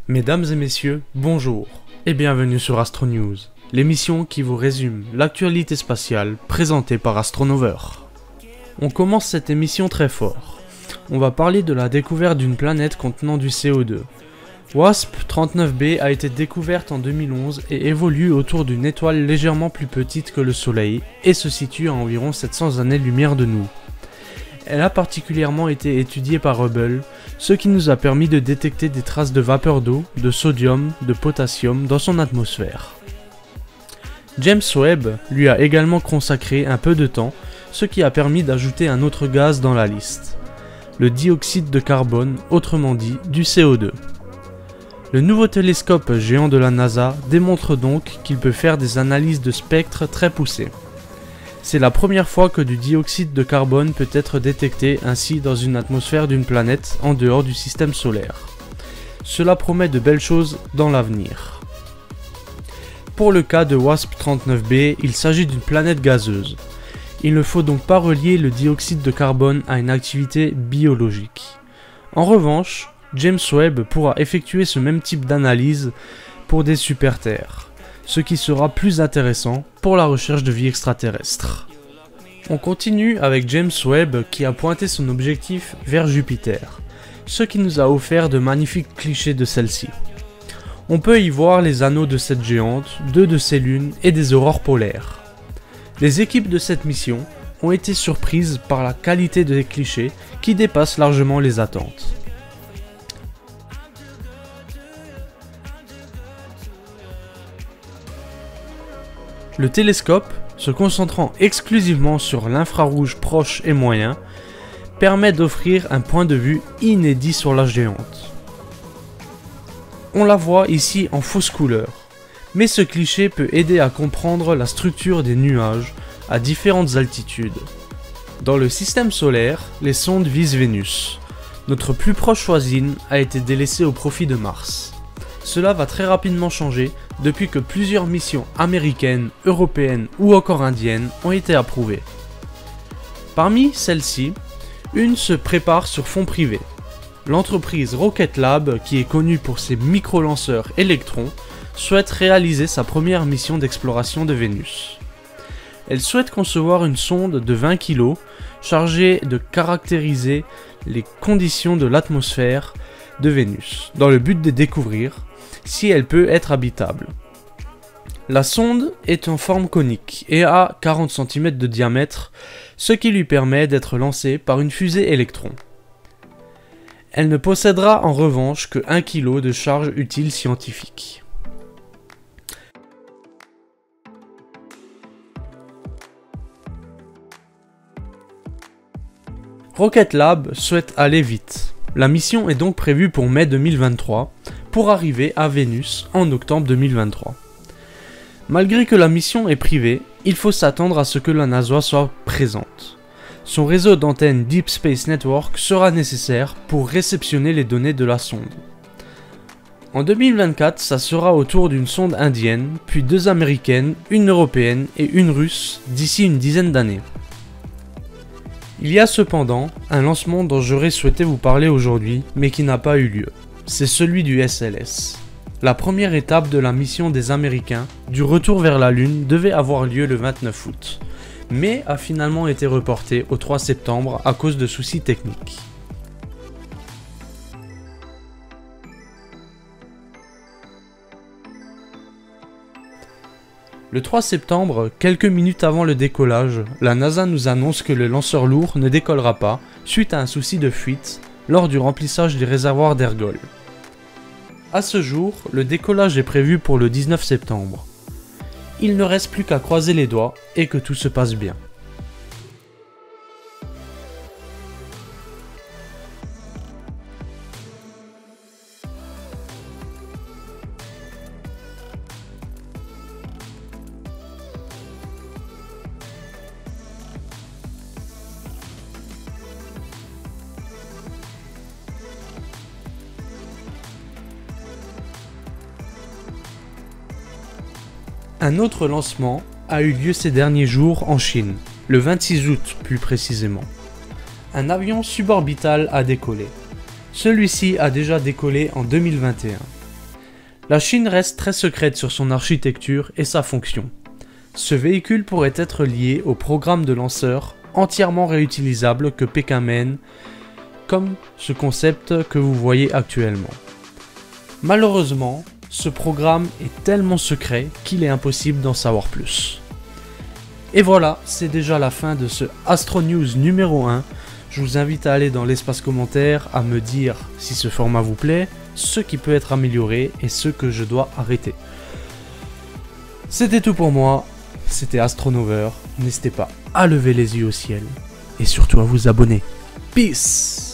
Mesdames et messieurs, bonjour et bienvenue sur Astro News, l'émission qui vous résume l'actualité spatiale présentée par Astronover. On commence cette émission très fort. On va parler de la découverte d'une planète contenant du CO2. WASP-39b a été découverte en 2011 et évolue autour d'une étoile légèrement plus petite que le Soleil et se situe à environ 700 années-lumière de nous. Elle a particulièrement été étudiée par Hubble, ce qui nous a permis de détecter des traces de vapeur d'eau, de sodium, de potassium dans son atmosphère. James Webb lui a également consacré un peu de temps, ce qui a permis d'ajouter un autre gaz dans la liste, le dioxyde de carbone, autrement dit du CO2. Le nouveau télescope géant de la NASA démontre donc qu'il peut faire des analyses de spectre très poussées. C'est la première fois que du dioxyde de carbone peut être détecté ainsi dans une atmosphère d'une planète en dehors du système solaire. Cela promet de belles choses dans l'avenir. Pour le cas de WASP-39b, il s'agit d'une planète gazeuse. Il ne faut donc pas relier le dioxyde de carbone à une activité biologique. En revanche, James Webb pourra effectuer ce même type d'analyse pour des super-terres, ce qui sera plus intéressant pour la recherche de vie extraterrestre. On continue avec James Webb qui a pointé son objectif vers Jupiter, ce qui nous a offert de magnifiques clichés de celle-ci. On peut y voir les anneaux de cette géante, deux de ses lunes et des aurores polaires. Les équipes de cette mission ont été surprises par la qualité des clichés qui dépassent largement les attentes. Le télescope, se concentrant exclusivement sur l'infrarouge proche et moyen, permet d'offrir un point de vue inédit sur la géante. On la voit ici en fausse couleur, mais ce cliché peut aider à comprendre la structure des nuages à différentes altitudes. Dans le système solaire, les sondes visent Vénus. Notre plus proche voisine a été délaissée au profit de Mars. Cela va très rapidement changer depuis que plusieurs missions américaines, européennes ou encore indiennes ont été approuvées. Parmi celles-ci, une se prépare sur fonds privés. L'entreprise Rocket Lab, qui est connue pour ses micro-lanceurs électrons, souhaite réaliser sa première mission d'exploration de Vénus. Elle souhaite concevoir une sonde de 20 kg chargée de caractériser les conditions de l'atmosphère de Vénus, dans le but de découvrir si elle peut être habitable. La sonde est en forme conique et a 40 cm de diamètre, ce qui lui permet d'être lancée par une fusée Electron. Elle ne possédera en revanche que 1 kg de charge utile scientifique. Rocket Lab souhaite aller vite. La mission est donc prévue pour mai 2023, pour arriver à Vénus en octobre 2023. Malgré que la mission est privée, il faut s'attendre à ce que la NASA soit présente. Son réseau d'antennes Deep Space Network sera nécessaire pour réceptionner les données de la sonde. En 2024, ça sera au tour d'une sonde indienne, puis deux américaines, une européenne et une russe d'ici une dizaine d'années. Il y a cependant un lancement dont j'aurais souhaité vous parler aujourd'hui, mais qui n'a pas eu lieu. C'est celui du SLS. La première étape de la mission des Américains du retour vers la Lune devait avoir lieu le 29 août, mais a finalement été reportée au 3 septembre à cause de soucis techniques. Le 3 septembre, quelques minutes avant le décollage, la NASA nous annonce que le lanceur lourd ne décollera pas suite à un souci de fuite lors du remplissage des réservoirs d'ergols. A ce jour, le décollage est prévu pour le 19 septembre. Il ne reste plus qu'à croiser les doigts et que tout se passe bien. Un autre lancement a eu lieu ces derniers jours en Chine, le 26 août plus précisément. Un avion suborbital a décollé. Celui-ci a déjà décollé en 2021. La Chine reste très secrète sur son architecture et sa fonction. Ce véhicule pourrait être lié au programme de lanceur entièrement réutilisable que Pékin mène, comme ce concept que vous voyez actuellement. Malheureusement, ce programme est tellement secret qu'il est impossible d'en savoir plus. Et voilà, c'est déjà la fin de ce Astro News numéro 1. Je vous invite à aller dans l'espace commentaire, à me dire si ce format vous plaît, ce qui peut être amélioré et ce que je dois arrêter. C'était tout pour moi, c'était Astronover. N'hésitez pas à lever les yeux au ciel et surtout à vous abonner. Peace!